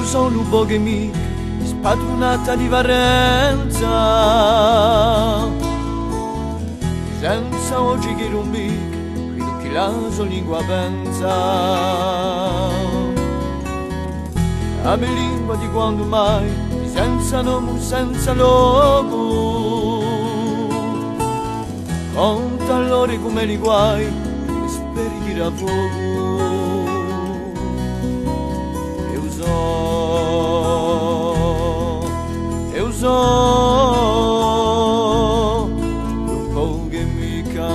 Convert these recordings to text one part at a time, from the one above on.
Eu sono un po' che mica spadronata di Varenza, senza oggi che non mica, credo che la sua lingua pensa. La mia lingua di quando mai, di senza nome, senza logo, conta allora come li guai, mi speri di lavoro. Eu so, un po' che mica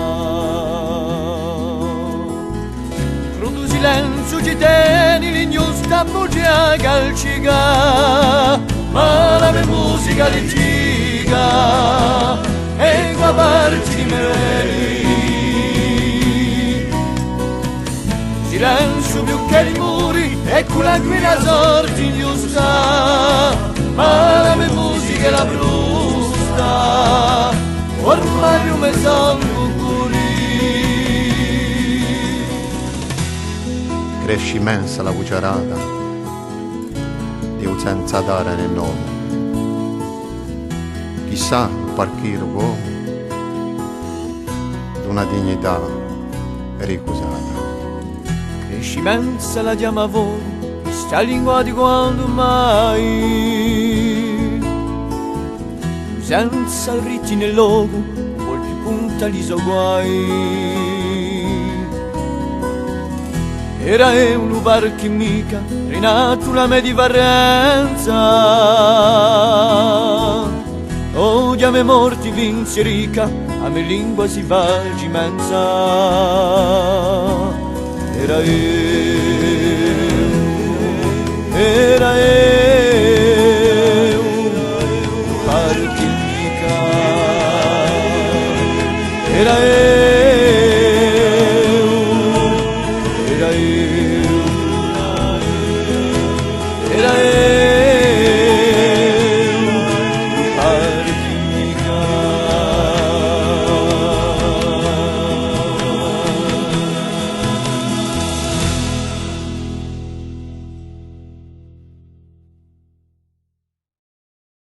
crudo silenzio ci tieni l'ingiusta bugia calcica, ma la mia musica di giga e qua parti di me. Silenzio più che i muri e con la guida sorti ingiusta, ma la mia musica è la brusta, ormai io mi sono curi. Cresce immensa la cucciarata di un senza dare nel nome, chissà un parchiro uomo d'una dignità ricusata. Cresce immensa la chiamavo, questa lingua di quando mai, senza ritti nel logo, vuol più punta gli so guai. Era un barchi mica, rinato la me di Varenza, oggi a me morti vinse rica, a me lingua si va immensa. Era eu, parti mica, era eu, era eu, era eu.